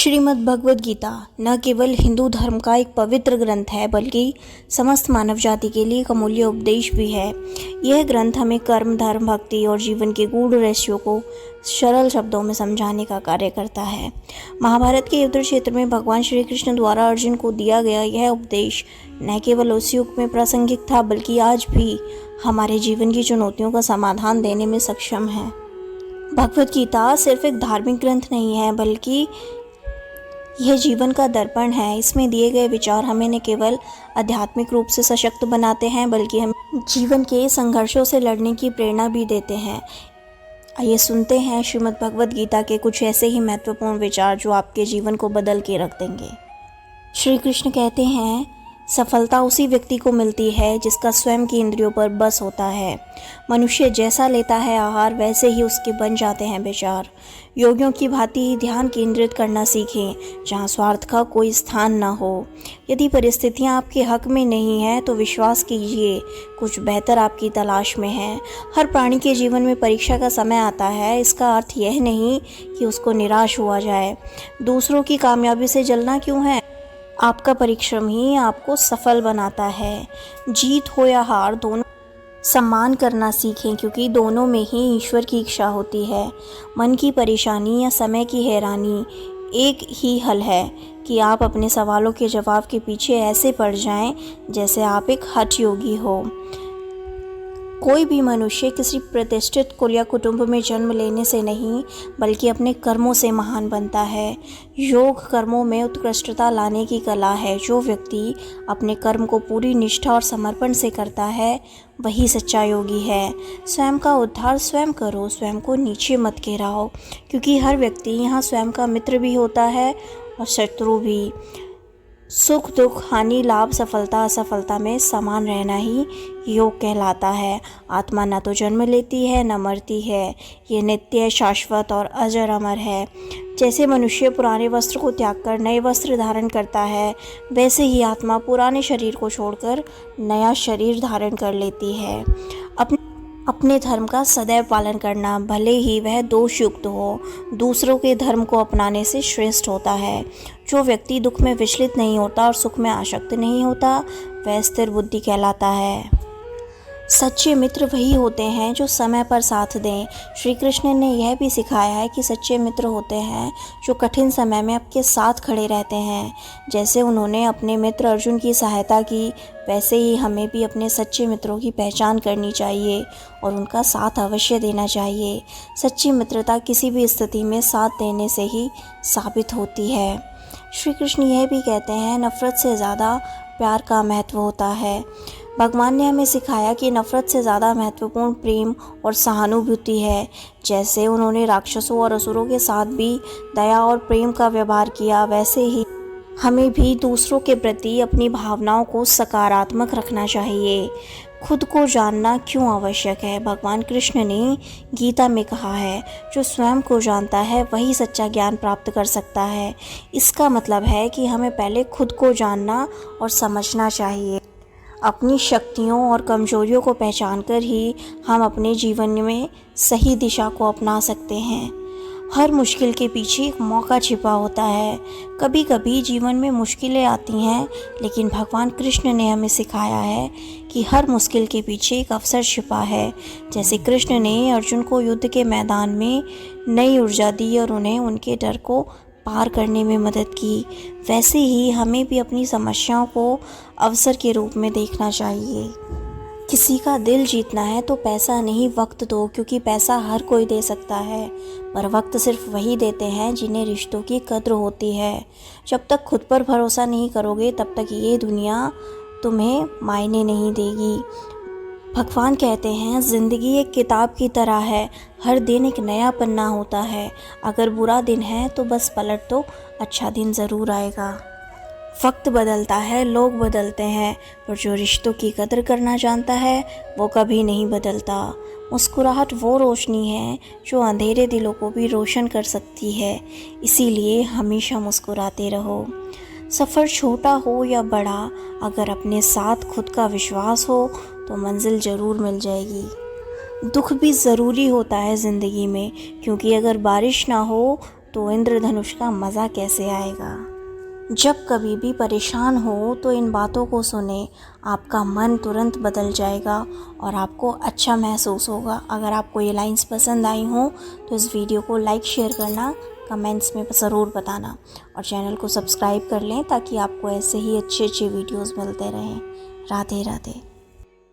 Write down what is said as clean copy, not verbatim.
श्रीमद् भगवद गीता न केवल हिंदू धर्म का एक पवित्र ग्रंथ है बल्कि समस्त मानव जाति के लिए एक अमूल्य उपदेश भी है। यह ग्रंथ हमें कर्म, धर्म, भक्ति और जीवन के गूढ़ रहस्यों को सरल शब्दों में समझाने का कार्य करता है। महाभारत के युद्ध क्षेत्र में भगवान श्री कृष्ण द्वारा अर्जुन को दिया गया यह उपदेश न केवल उस युग में प्रासंगिक था बल्कि आज भी हमारे जीवन की चुनौतियों का समाधान देने में सक्षम है। भगवद गीता सिर्फ एक धार्मिक ग्रंथ नहीं है बल्कि यह जीवन का दर्पण है। इसमें दिए गए विचार हमें न केवल आध्यात्मिक रूप से सशक्त बनाते हैं बल्कि हमें जीवन के संघर्षों से लड़ने की प्रेरणा भी देते हैं। आइए सुनते हैं श्रीमद् भगवद गीता के कुछ ऐसे ही महत्वपूर्ण विचार जो आपके जीवन को बदल के रख देंगे। श्री कृष्ण कहते हैं, सफलता उसी व्यक्ति को मिलती है जिसका स्वयं की इंद्रियों पर बस होता है। मनुष्य जैसा लेता है आहार वैसे ही उसके बन जाते हैं विचार। योगियों की भांति ही ध्यान केंद्रित करना सीखें जहाँ स्वार्थ का कोई स्थान न हो। यदि परिस्थितियाँ आपके हक में नहीं हैं तो विश्वास कीजिए कुछ बेहतर आपकी तलाश में है। हर प्राणी के जीवन में परीक्षा का समय आता है। इसका अर्थ यह नहीं कि उसको निराश हुआ जाए। दूसरों की कामयाबी से जलना क्यों है? आपका परिश्रम ही आपको सफल बनाता है। जीत हो या हार दोनों सम्मान करना सीखें क्योंकि दोनों में ही ईश्वर की इच्छा होती है। मन की परेशानी या समय की हैरानी एक ही हल है कि आप अपने सवालों के जवाब के पीछे ऐसे पड़ जाएं जैसे आप एक हठ योगी हो। कोई भी मनुष्य किसी प्रतिष्ठित कुल या कुटुंब में जन्म लेने से नहीं बल्कि अपने कर्मों से महान बनता है। योग कर्मों में उत्कृष्टता लाने की कला है। जो व्यक्ति अपने कर्म को पूरी निष्ठा और समर्पण से करता है वही सच्चा योगी है। स्वयं का उद्धार स्वयं करो, स्वयं को नीचे मत गिराओ क्योंकि हर व्यक्ति यहाँ स्वयं का मित्र भी होता है और शत्रु भी। सुख दुख, हानि लाभ, सफलता असफलता में समान रहना ही योग कहलाता है। आत्मा न तो जन्म लेती है न मरती है। ये नित्य, शाश्वत और अजर अमर है। जैसे मनुष्य पुराने वस्त्र को त्याग कर नए वस्त्र धारण करता है वैसे ही आत्मा पुराने शरीर को छोड़कर नया शरीर धारण कर लेती है। अपने धर्म का सदैव पालन करना भले ही वह दोषयुक्त हो दूसरों के धर्म को अपनाने से श्रेष्ठ होता है। जो व्यक्ति दुख में विचलित नहीं होता और सुख में आसक्त नहीं होता वह स्थिर बुद्धि कहलाता है। सच्चे मित्र वही होते हैं जो समय पर साथ दें। श्री कृष्ण ने यह भी सिखाया है कि सच्चे मित्र होते हैं जो कठिन समय में आपके साथ खड़े रहते हैं। जैसे उन्होंने अपने मित्र अर्जुन की सहायता की वैसे ही हमें भी अपने सच्चे मित्रों की पहचान करनी चाहिए और उनका साथ अवश्य देना चाहिए। सच्ची मित्रता किसी भी स्थिति में साथ देने से ही साबित होती है। श्री कृष्ण यह भी कहते हैं, नफ़रत से ज़्यादा प्यार का महत्व होता है। भगवान ने हमें सिखाया कि नफ़रत से ज़्यादा महत्वपूर्ण प्रेम और सहानुभूति है। जैसे उन्होंने राक्षसों और असुरों के साथ भी दया और प्रेम का व्यवहार किया वैसे ही हमें भी दूसरों के प्रति अपनी भावनाओं को सकारात्मक रखना चाहिए। खुद को जानना क्यों आवश्यक है? भगवान कृष्ण ने गीता में कहा है, जो स्वयं को जानता है वही सच्चा ज्ञान प्राप्त कर सकता है। इसका मतलब है कि हमें पहले खुद को जानना और समझना चाहिए। अपनी शक्तियों और कमजोरियों को पहचानकर ही हम अपने जीवन में सही दिशा को अपना सकते हैं। हर मुश्किल के पीछे एक मौका छिपा होता है। कभी कभी जीवन में मुश्किलें आती हैं लेकिन भगवान कृष्ण ने हमें सिखाया है कि हर मुश्किल के पीछे एक अवसर छिपा है। जैसे कृष्ण ने अर्जुन को युद्ध के मैदान में नई ऊर्जा दी और उन्हें उनके डर को पार करने में मदद की वैसे ही हमें भी अपनी समस्याओं को अवसर के रूप में देखना चाहिए। किसी का दिल जीतना है तो पैसा नहीं वक्त दो क्योंकि पैसा हर कोई दे सकता है पर वक्त सिर्फ वही देते हैं जिन्हें रिश्तों की कद्र होती है। जब तक खुद पर भरोसा नहीं करोगे तब तक ये दुनिया तुम्हें मायने नहीं देगी। भगवान कहते हैं, ज़िंदगी एक किताब की तरह है। हर दिन एक नया पन्ना होता है। अगर बुरा दिन है तो बस पलट दो, अच्छा दिन ज़रूर आएगा। वक्त बदलता है, लोग बदलते हैं पर जो रिश्तों की कदर करना जानता है वो कभी नहीं बदलता। मुस्कुराहट वो रोशनी है जो अंधेरे दिलों को भी रोशन कर सकती है। इसीलिए हमेशा मुस्कुराते रहो। सफ़र छोटा हो या बड़ा, अगर अपने साथ खुद का विश्वास हो तो मंजिल ज़रूर मिल जाएगी। दुख भी ज़रूरी होता है ज़िंदगी में क्योंकि अगर बारिश ना हो तो इंद्रधनुष का मज़ा कैसे आएगा। जब कभी भी परेशान हो तो इन बातों को सुने, आपका मन तुरंत बदल जाएगा और आपको अच्छा महसूस होगा। अगर आपको ये लाइंस पसंद आई हों तो इस वीडियो को लाइक शेयर करना, कमेंट्स में ज़रूर बताना और चैनल को सब्सक्राइब कर लें ताकि आपको ऐसे ही अच्छे अच्छे वीडियोस मिलते रहें। राधे राधे।